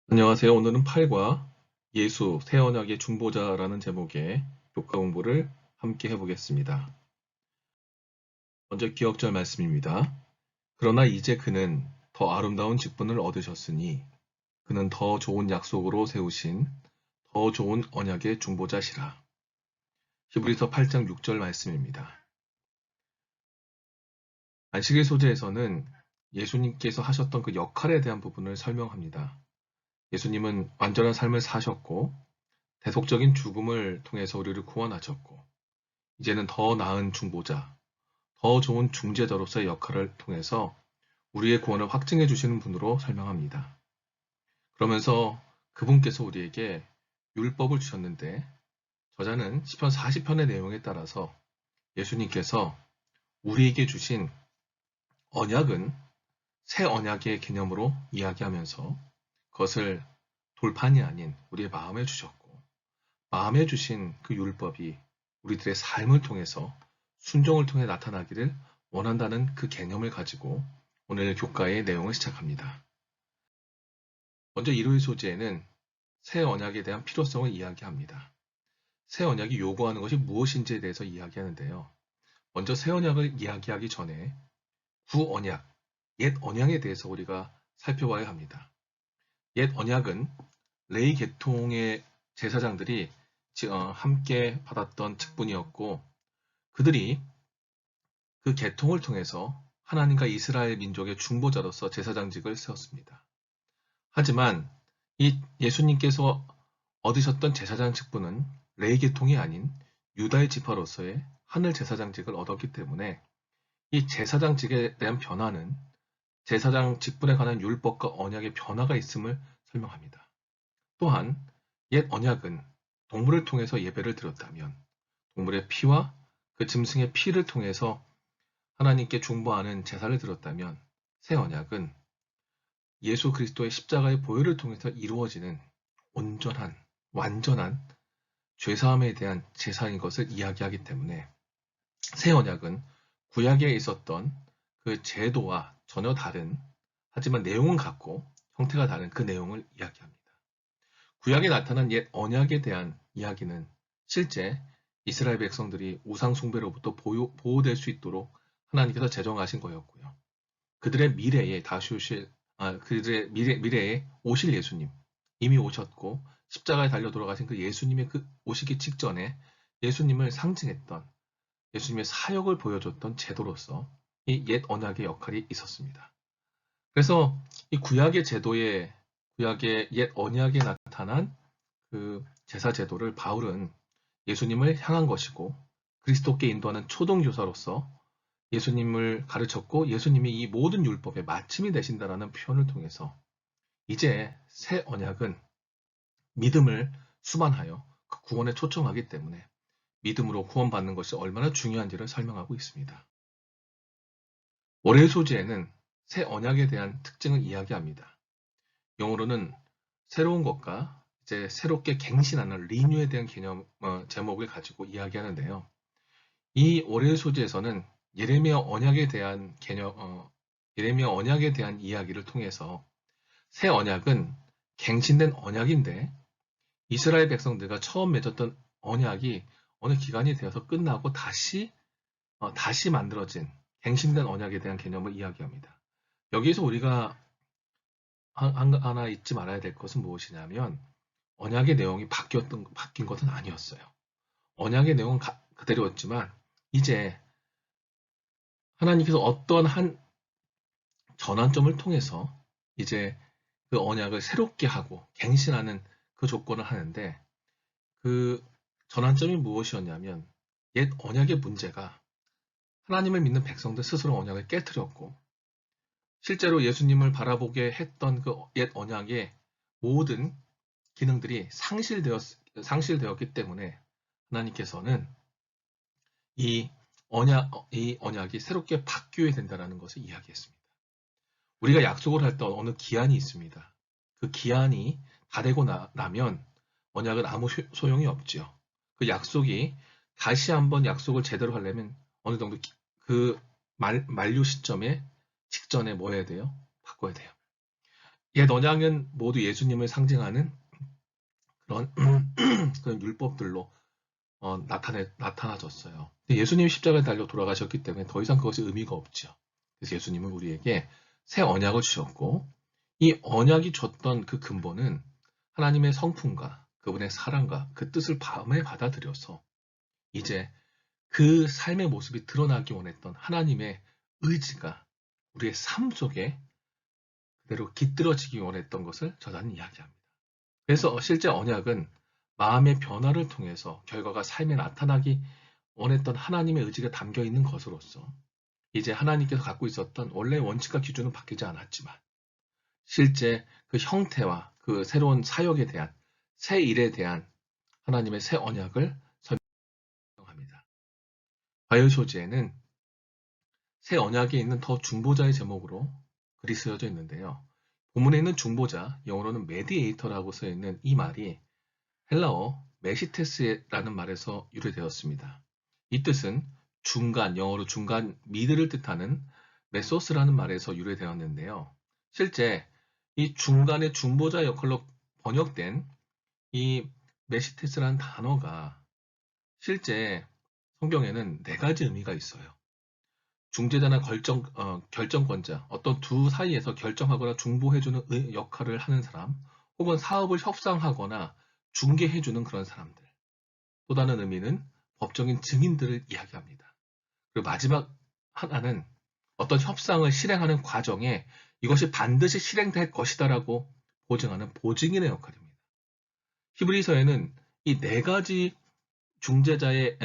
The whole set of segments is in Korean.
안녕하세요. 오늘은 8과 예수, 새 언약의 중보자라는 제목의 교과 공부를 함께 해보겠습니다. 먼저 기억절 말씀입니다. 그러나 이제 그는 더 아름다운 직분을 얻으셨으니 그는 더 좋은 약속으로 세우신 더 좋은 언약의 중보자시라. 히브리서 8장 6절 말씀입니다. 안식일 소재에서는 예수님께서 하셨던 그 역할에 대한 부분을 설명합니다. 예수님은 완전한 삶을 사셨고 대속적인 죽음을 통해서 우리를 구원하셨고 이제는 더 나은 중보자, 더 좋은 중재자로서의 역할을 통해서 우리의 구원을 확증해 주시는 분으로 설명합니다. 그러면서 그분께서 우리에게 율법을 주셨는데 저자는 시편 40편의 내용에 따라서 예수님께서 우리에게 주신 언약은 새 언약의 개념으로 이야기하면서 그것을 돌판이 아닌 우리의 마음에 주셨고 마음에 주신 그 율법이 우리들의 삶을 통해서 순종을 통해 나타나기를 원한다는 그 개념을 가지고 오늘 교과의 내용을 시작합니다. 먼저 일요일 소재에는 새 언약에 대한 필요성을 이야기합니다. 새 언약이 요구하는 것이 무엇인지에 대해서 이야기하는데요. 먼저 새 언약을 이야기하기 전에 구언약, 옛 언약에 대해서 우리가 살펴봐야 합니다. 옛 언약은 레위 계통의 제사장들이 함께 받았던 직분이었고 그들이 그 계통을 통해서 하나님과 이스라엘 민족의 중보자로서 제사장직을 세웠습니다. 하지만 이 예수님께서 얻으셨던 제사장 직분은 레위 계통이 아닌 유다의 지파로서의 하늘 제사장직을 얻었기 때문에 이 제사장직에 대한 변화는 제사장 직분에 관한 율법과 언약의 변화가 있음을 설명합니다. 또한 옛 언약은 동물을 통해서 예배를 드렸다면 동물의 피와 그 짐승의 피를 통해서 하나님께 중보하는 제사를 드렸다면 새 언약은 예수 그리스도의 십자가의 보혈을 통해서 이루어지는 온전한, 완전한 죄사함에 대한 제사인 것을 이야기하기 때문에 새 언약은 구약에 있었던 그 제도와 전혀 다른 하지만 내용은 같고 형태가 다른 그 내용을 이야기합니다. 구약에 나타난 옛 언약에 대한 이야기는 실제 이스라엘 백성들이 우상 숭배로부터 보호될 수 있도록 하나님께서 제정하신 거였고요. 그들의 미래에 그들의 미래에 오실 예수님 이미 오셨고 십자가에 달려 돌아가신 그 예수님의 그 오시기 직전에 예수님을 상징했던 예수님의 사역을 보여줬던 제도로서 이 옛 언약의 역할이 있었습니다. 그래서 이 구약의 옛 언약에 나타난 그 제사 제도를 바울은 예수님을 향한 것이고 그리스도께 인도하는 초동교사로서 예수님을 가르쳤고 예수님이 이 모든 율법의 마침이 되신다라는 표현을 통해서 이제 새 언약은 믿음을 수반하여 그 구원에 초청하기 때문에 믿음으로 구원받는 것이 얼마나 중요한지를 설명하고 있습니다. 월요일 소재에는 새 언약에 대한 특징을 이야기합니다. 영어로는 새로운 것과 이제 새롭게 갱신하는 리뉴에 대한 제목을 가지고 이야기하는데요. 이 월요일 소재에서는 예레미야 언약에 대한 이야기를 통해서 새 언약은 갱신된 언약인데 이스라엘 백성들과 처음 맺었던 언약이 어느 기간이 되어서 끝나고 다시 만들어진 갱신된 언약에 대한 개념을 이야기합니다. 여기에서 우리가 하나 잊지 말아야 될 것은 무엇이냐면 언약의 내용이 바뀐 것은 아니었어요. 언약의 내용은 그대로였지만 이제 하나님께서 어떤 한 전환점을 통해서 이제 그 언약을 새롭게 하고 갱신하는 그 조건을 하는데 그 전환점이 무엇이었냐면 옛 언약의 문제가 하나님을 믿는 백성들 스스로 언약을 깨뜨렸고 실제로 예수님을 바라보게 했던 그 옛 언약의 모든 기능들이 상실되었기 때문에 하나님께서는 이 이 언약이 새롭게 바뀌어야 된다는 것을 이야기했습니다. 우리가 약속을 할 때 어느 기한이 있습니다. 그 기한이 다 되고 나면 언약은 아무 소용이 없지요. 그 약속이 다시 한번 약속을 제대로 하려면 어느 정도 그 만료 시점에 직전에 뭐 해야 돼요? 바꿔야 돼요. 옛 언약은 모두 예수님을 상징하는 그런 그런 율법들로 나타나졌어요. 근데 예수님이 십자가에 달려 돌아가셨기 때문에 더 이상 그것이 의미가 없죠. 그래서 예수님은 우리에게 새 언약을 주셨고, 이 언약이 줬던 그 근본은 하나님의 성품과 그분의 사랑과 그 뜻을 마음에 받아들여서 이제 그 삶의 모습이 드러나기 원했던 하나님의 의지가 우리의 삶 속에 그대로 깃들어지기 원했던 것을 저자는 이야기합니다. 그래서 실제 언약은 마음의 변화를 통해서 결과가 삶에 나타나기 원했던 하나님의 의지가 담겨 있는 것으로서 이제 하나님께서 갖고 있었던 원래의 원칙과 기준은 바뀌지 않았지만 실제 그 형태와 그 새로운 사역에 대한 새 일에 대한 하나님의 새 언약을 설명합니다. 바이오 소지에는 새 언약에 있는 더 중보자의 제목으로 글이 쓰여져 있는데요. 본문에 있는 중보자, 영어로는 메디에이터라고 써 있는 이 말이 헬라어 메시테스라는 말에서 유래되었습니다. 이 뜻은 중간, 영어로 중간 미드를 뜻하는 메소스라는 말에서 유래되었는데요. 실제 이 중간의 중보자 역할로 번역된 이 메시테스라는 단어가 실제 성경에는 네 가지 의미가 있어요. 중재자나 결정권자, 어떤 두 사이에서 결정하거나 중보해주는 역할을 하는 사람, 혹은 사업을 협상하거나 중개해주는 그런 사람들. 또 다른 의미는 법적인 증인들을 이야기합니다. 그리고 마지막 하나는 어떤 협상을 실행하는 과정에 이것이 반드시 실행될 것이다라고 보증하는 보증인의 역할입니다. 히브리서에는 이 네 가지 중재자의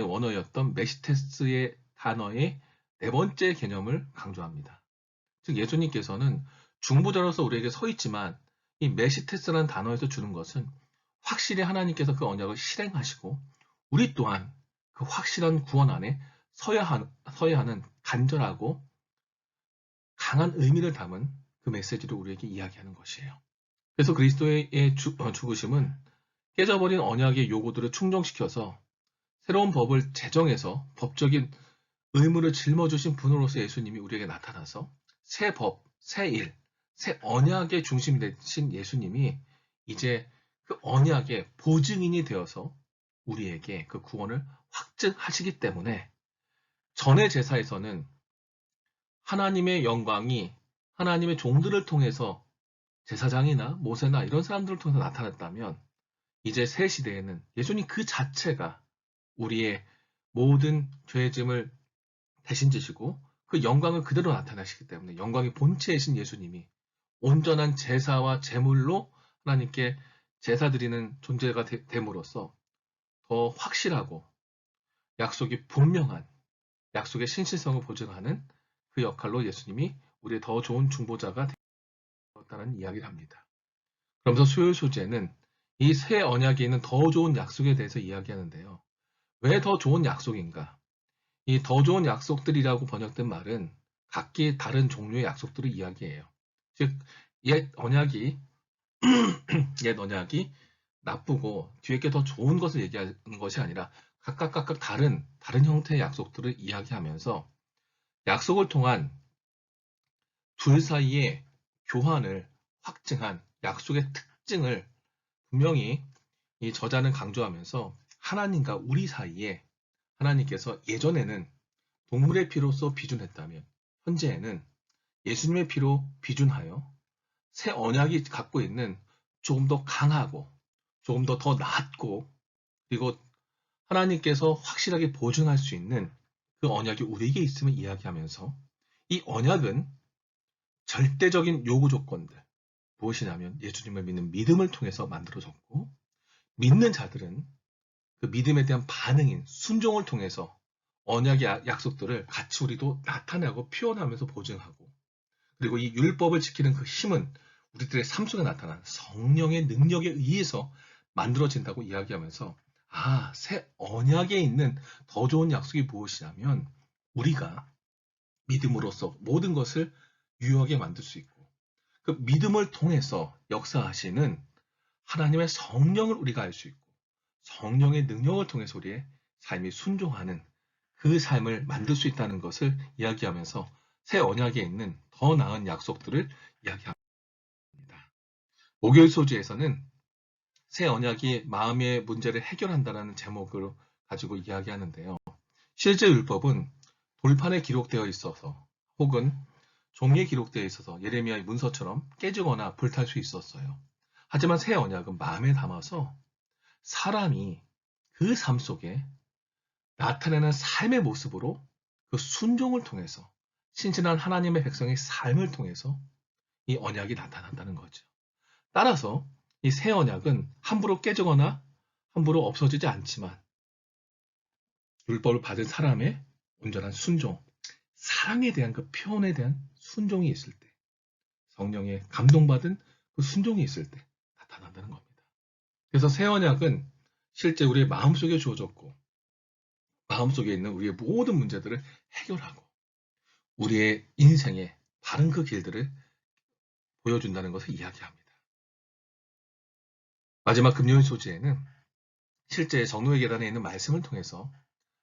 원어였던 메시테스의 단어의 네 번째 개념을 강조합니다. 즉 예수님께서는 중보자로서 우리에게 서 있지만 이 메시테스라는 단어에서 주는 것은 확실히 하나님께서 그 언약을 실행하시고 우리 또한 그 확실한 구원 안에 서야 하는 간절하고 강한 의미를 담은 그 메시지를 우리에게 이야기하는 것이에요. 그래서 그리스도의 죽으심은 깨져버린 언약의 요구들을 충족시켜서 새로운 법을 제정해서 법적인 의무를 짊어주신 분으로서 예수님이 우리에게 나타나서 새 법, 새 일, 새 언약의 중심이 되신 예수님이 이제 그 언약의 보증인이 되어서 우리에게 그 구원을 확증하시기 때문에 전의 제사에서는 하나님의 영광이 하나님의 종들을 통해서 제사장이나 모세나 이런 사람들을 통해서 나타났다면 이제 새 시대에는 예수님 그 자체가 우리의 모든 죄의 짐을 대신 지시고 그 영광을 그대로 나타나시기 때문에 영광의 본체이신 예수님이 온전한 제사와 제물로 하나님께 제사 드리는 존재가 됨으로써 더 확실하고 약속이 분명한 약속의 신실성을 보증하는 그 역할로 예수님이 우리의 더 좋은 중보자가 되었다는 이야기를 합니다. 그러면서 수요일 소재는 이 새 언약에 있는 더 좋은 약속에 대해서 이야기하는데요. 왜 더 좋은 약속인가? 이 더 좋은 약속들이라고 번역된 말은 각기 다른 종류의 약속들을 이야기해요. 즉, 옛 언약이, 옛 언약이 나쁘고 뒤에 게 더 좋은 것을 얘기하는 것이 아니라 각각 다른 형태의 약속들을 이야기하면서 약속을 통한 둘 사이의 교환을 확증한 약속의 특징을 분명히 이 저자는 강조하면서 하나님과 우리 사이에 하나님께서 예전에는 동물의 피로써 비준했다면 현재에는 예수님의 피로 비준하여 새 언약이 갖고 있는 조금 더 강하고 조금 더 낫고 그리고 하나님께서 확실하게 보증할 수 있는 그 언약이 우리에게 있음을 이야기하면서 이 언약은 절대적인 요구 조건들 무엇이냐면 예수님을 믿는 믿음을 통해서 만들어졌고 믿는 자들은 그 믿음에 대한 반응인 순종을 통해서 언약의 약속들을 같이 우리도 나타내고 표현하면서 보증하고 그리고 이 율법을 지키는 그 힘은 우리들의 삶 속에 나타난 성령의 능력에 의해서 만들어진다고 이야기하면서 새 언약에 있는 더 좋은 약속이 무엇이냐면 우리가 믿음으로써 모든 것을 유효하게 만들 수 있고 그 믿음을 통해서 역사하시는 하나님의 성령을 우리가 알 수 있고 성령의 능력을 통해서 우리의 삶이 순종하는 그 삶을 만들 수 있다는 것을 이야기하면서 새 언약에 있는 더 나은 약속들을 이야기합니다. 목요일 소주에서는 새 언약이 마음의 문제를 해결한다는 제목을 가지고 이야기하는데요. 실제 율법은 돌판에 기록되어 있어서 혹은 종이에 기록되어 있어서 예레미야의 문서처럼 깨지거나 불탈 수 있었어요. 하지만 새 언약은 마음에 담아서 사람이 그 삶 속에 나타내는 삶의 모습으로 그 순종을 통해서 신실한 하나님의 백성의 삶을 통해서 이 언약이 나타난다는 거죠. 따라서 이 새 언약은 함부로 깨지거나 함부로 없어지지 않지만 율법을 받은 사람의 온전한 순종, 사랑에 대한 그 표현에 대한 순종이 있을 때, 성령의 감동받은 그 순종이 있을 때 나타난다는 겁니다. 그래서 새 언약은 실제 우리의 마음속에 주어졌고 마음속에 있는 우리의 모든 문제들을 해결하고 우리의 인생의 바른 그 길들을 보여준다는 것을 이야기합니다. 마지막 금요일 소지에는 실제 정로의 계단에 있는 말씀을 통해서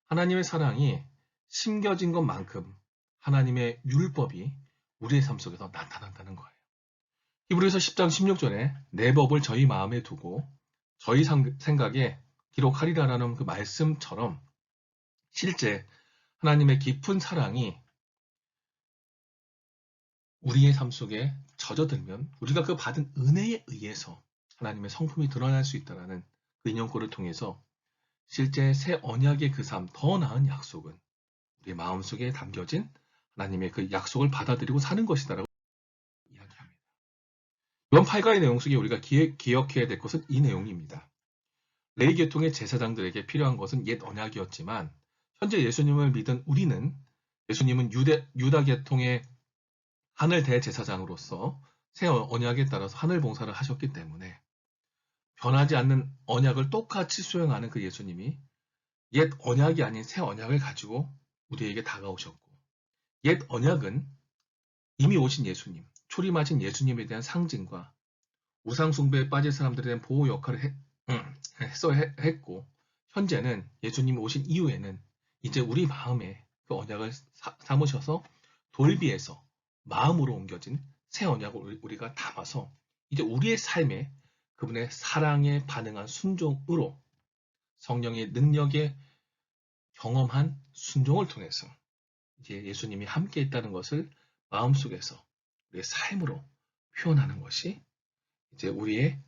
하나님의 사랑이 심겨진 것만큼 하나님의 율법이 우리의 삶 속에서 나타난다는 거예요. 히브리서 10장 16절에 내 법을 저희 마음에 두고 저희 생각에 기록하리라라는 그 말씀처럼 실제 하나님의 깊은 사랑이 우리의 삶 속에 젖어들면 우리가 그 받은 은혜에 의해서 하나님의 성품이 드러날 수 있다는 그 인용구를 통해서 실제 새 언약의 그 삶, 더 나은 약속은 우리의 마음속에 담겨진 하나님의 그 약속을 받아들이고 사는 것이다라고 이야기합니다. 이번 8가의 내용 속에 우리가 기억해야 될 것은 이 내용입니다. 레위 계통의 제사장들에게 필요한 것은 옛 언약이었지만 현재 예수님을 믿은 우리는 예수님은 유다 계통의 하늘 대제사장으로서 새 언약에 따라서 하늘 봉사를 하셨기 때문에 변하지 않는 언약을 똑같이 수행하는 그 예수님이 옛 언약이 아닌 새 언약을 가지고 우리에게 다가오셨고 옛 언약은 이미 오신 예수님, 초림하신 예수님에 대한 상징과 우상 숭배에 빠질 사람들에 대한 보호 역할을 했고 현재는 예수님이 오신 이후에는 이제 우리 마음에 그 언약을 삼으셔서 돌비에서 마음으로 옮겨진 새 언약을 우리가 담아서 이제 우리의 삶에 그분의 사랑에 반응한 순종으로 성령의 능력에 경험한 순종을 통해서 이제 예수님이 함께 있다는 것을 마음속에서 우리의 삶으로 표현하는 것이 이제 우리의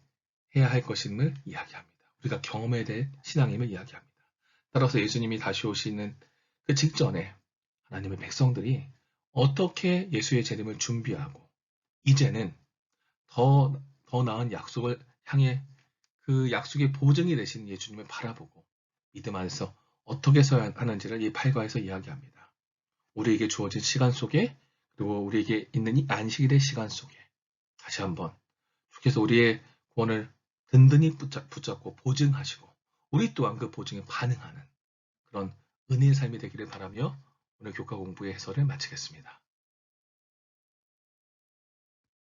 해야 할 것임을 이야기합니다. 우리가 경험해야 될 신앙임을 이야기합니다. 따라서 예수님이 다시 오시는 그 직전에 하나님의 백성들이 어떻게 예수의 재림을 준비하고 이제는 더 나은 약속을 향해 그 약속의 보증이 되신 예수님을 바라보고 믿음 안에서 어떻게 서야 하는지를 이 8과에서 이야기합니다. 우리에게 주어진 시간 속에 그리고 우리에게 있는 이 안식일의 시간 속에 다시 한번 주께서 우리의 구원을 든든히 붙잡고 보증하시고 우리 또한 그 보증에 반응하는 그런 은혜의 삶이 되기를 바라며 오늘 교과 공부의 해설을 마치겠습니다.